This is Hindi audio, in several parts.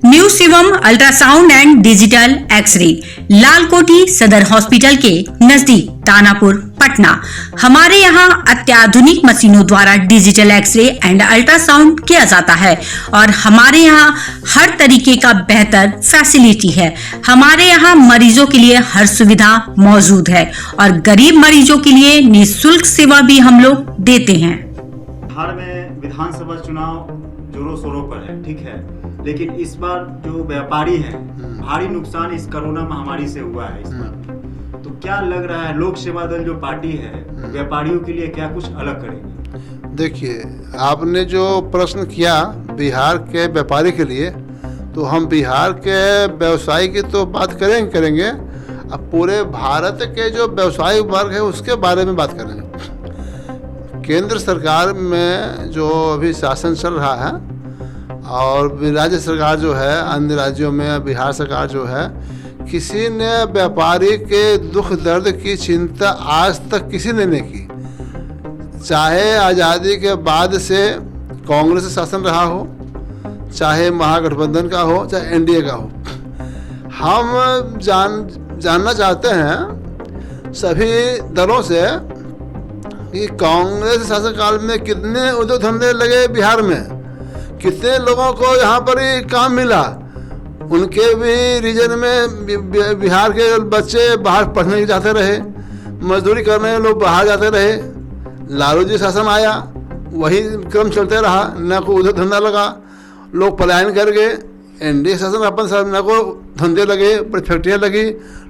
New Shivam ultrasound and digital x-ray, Lalkothi Sadar hospital के नजदीक, दानापुर, पटना। हमारे यहाँ अत्याधुनिक मशीनों द्वारा डिजिटल एक्सरे एंड अल्ट्रासाउंड किया जाता है और हमारे यहाँ हर तरीके का बेहतर फैसिलिटी है। हमारे यहाँ मरीजों के लिए हर सुविधा मौजूद है और गरीब मरीजों के लिए निःशुल्क सेवा भी हम लोग देते हैं। बिहार में विधानसभा चुनाव जोरों शोरों पर है, ठीक है, लेकिन इस बार जो व्यापारी हैं भारी नुकसान इस कोरोना महामारी से हुआ है इस बार। तो क्या लग रहा है लोक सेवा दल जो पार्टी है व्यापारियों के लिए क्या कुछ अलग करेगी? देखिए, आपने जो प्रश्न किया बिहार के व्यापारी के लिए, तो हम बिहार के व्यवसायी की तो बात करेंगे, अब पूरे भारत के जो व्यवसायिक वर्ग है उसके बारे में बात करेंगे। केंद्र सरकार में जो अभी शासन चल रहा है और राज्य सरकार जो है, अन्य राज्यों में बिहार सरकार जो है, किसी ने व्यापारी के दुख दर्द की चिंता आज तक किसी ने नहीं की। चाहे आज़ादी के बाद से कांग्रेस शासन रहा हो, चाहे महागठबंधन का हो, चाहे एनडीए का हो। हम जानना चाहते हैं सभी दलों से कि कांग्रेस शासनकाल में कितने उद्योग धंधे लगे बिहार में, कितने लोगों को यहाँ पर ही काम मिला। उनके भी रीजन में बिहार के बच्चे बाहर पढ़ने जाते रहे, मजदूरी करने लोग बाहर जाते रहे। लालू जी शासन आया, वही क्रम चलते रहा, न कोई उद्योग धंधा लगा, लोग पलायन कर गए। एनडीए शासन अपन सब न को धंधे लगे, फैक्ट्रियाँ लगी,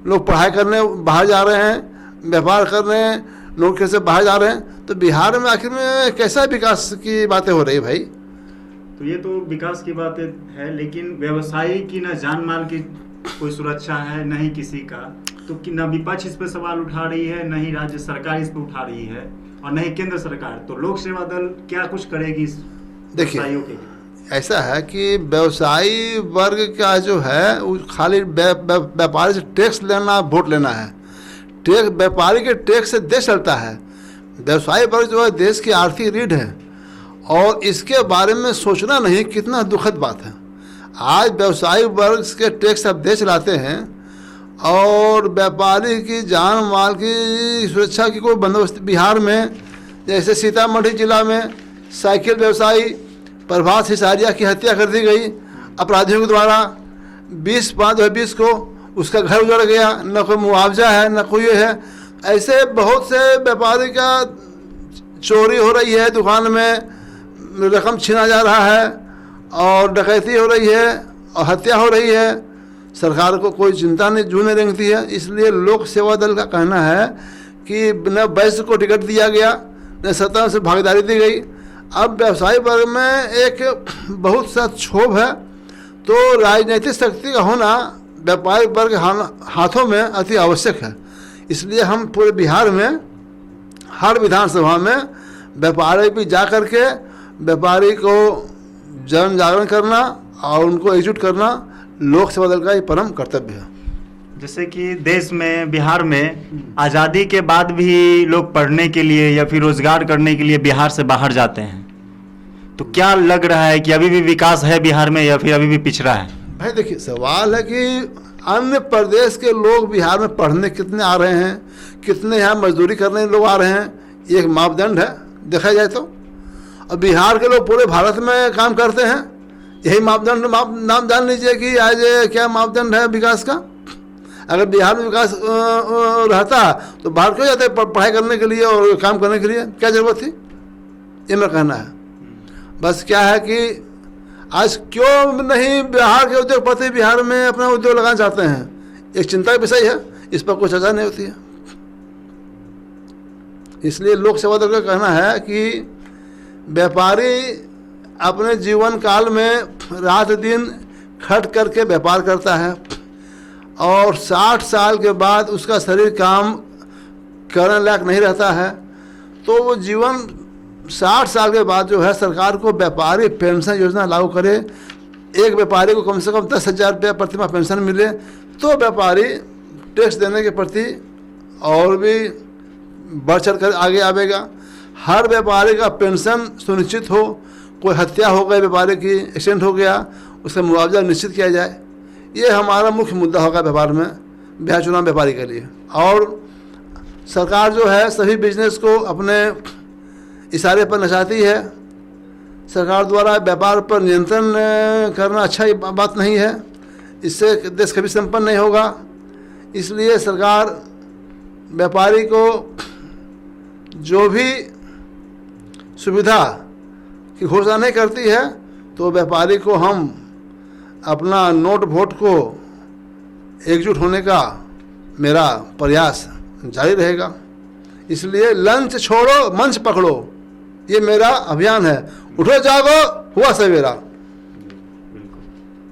लोग पढ़ाई करने बाहर जा रहे हैं, व्यापार कर रहे हैं, नौकरी से बाहर जा रहे हैं। तो बिहार में आखिर में कैसा विकास की बातें हो रही है भाई? तो ये तो विकास की बातें है, लेकिन व्यवसायी की न जान माल की कोई सुरक्षा है, न ही किसी का। तो न विपक्ष इस पे सवाल उठा रही है, न ही राज्य सरकार इस पे उठा रही है, और न ही केंद्र सरकार। तो लोक सेवा दल क्या कुछ करेगी इस व्यवसायियों के लिए? ऐसा है कि व्यवसायी वर्ग का जो है वो खाली व्यापारी से टैक्स लेना, वोट लेना है। टैक्स, व्यापारी के टैक्स से देश चलता है। व्यवसायी वर्ग जो है देश की आर्थिक रीढ़ है और इसके बारे में सोचना नहीं, कितना दुखद बात है। आज व्यवसायी वर्ग के टैक्स अब देश चलाते हैं और व्यापारी की जान माल की सुरक्षा की कोई बंदोबस्त बिहार में, जैसे सीतामढ़ी जिला में साइकिल व्यवसायी प्रभात सिसारिया की हत्या कर दी गई अपराधियों के द्वारा। 20/5/20 को उसका घर उजड़ गया, न कोई मुआवजा है, न कोई ये है। ऐसे बहुत से व्यापारी का चोरी हो रही है, दुकान में रकम छीना जा रहा है और डकैती हो रही है और हत्या हो रही है। सरकार को कोई चिंता नहीं, जू नहीं रेंगती है। इसलिए लोक सेवा दल का कहना है कि न वैश्य को टिकट दिया गया, न सत्ता से भागीदारी दी गई। अब व्यवसायी वर्ग में एक बहुत सा क्षोभ है। तो राजनीतिक शक्ति का होना व्यापारी वर्ग हाथों में अति आवश्यक है। इसलिए हम पूरे बिहार में हर विधानसभा में व्यापारी भी जा कर के व्यापारी को जन जागरण करना और उनको एकजुट करना लोक सेवा दल का ही परम कर्तव्य है। जैसे कि देश में, बिहार में आज़ादी के बाद भी लोग पढ़ने के लिए या फिर रोजगार करने के लिए बिहार से बाहर जाते हैं। तो क्या लग रहा है कि अभी भी विकास है बिहार में या फिर अभी भी पिछड़ा है? भाई देखिए, सवाल है कि अन्य प्रदेश के लोग बिहार में पढ़ने कितने आ रहे हैं, कितने यहाँ मजदूरी करने लोग आ रहे हैं, ये एक मापदंड है देखा जाए तो। और बिहार के लोग पूरे भारत में काम करते हैं, यही मापदंड नाम जान लीजिए कि आज क्या मापदंड है विकास का। अगर बिहार में विकास रहता तो बाहर क्यों जाते पढ़ाई करने के लिए और काम करने के लिए, क्या ज़रूरत थी? ये मेरा कहना है। बस क्या है कि आज क्यों नहीं बिहार के उद्योगपति बिहार में अपना उद्योग लगाना चाहते हैं, एक चिंता का विषय है, इस पर कोई चर्चा नहीं होती है। इसलिए लोक सेवा दल का कहना है कि व्यापारी अपने जीवन काल में रात दिन खट करके व्यापार करता है और 60 साल के बाद उसका शरीर काम करने लायक नहीं रहता है। तो वो जीवन 60 साल के बाद जो है सरकार को व्यापारी पेंशन योजना लागू करे। एक व्यापारी को कम से कम 10,000 रुपया प्रति माह पेंशन मिले तो व्यापारी टैक्स देने के प्रति और भी बढ़ चढ़ कर आगे आवेगा। हर व्यापारी का पेंशन सुनिश्चित हो, कोई हत्या हो गई व्यापारी की, एक्सीडेंट हो गया, उसका मुआवजा निश्चित किया जाए। ये हमारा मुख्य मुद्दा होगा व्यापार में, बिहार चुनाव व्यापारी के लिए। और सरकार जो है सभी बिजनेस को अपने इशारे पर नचाती है। सरकार द्वारा व्यापार पर नियंत्रण करना अच्छा बात नहीं है, इससे देश कभी संपन्न नहीं होगा। इसलिए सरकार व्यापारी को जो भी सुविधा की घोषणा नहीं करती है तो व्यापारी को हम अपना नोट वोट को एकजुट होने का मेरा प्रयास जारी रहेगा। इसलिए लंच छोड़ो मंच पकड़ो, ये मेरा अभियान है। उठो जागो हुआ सवेरा।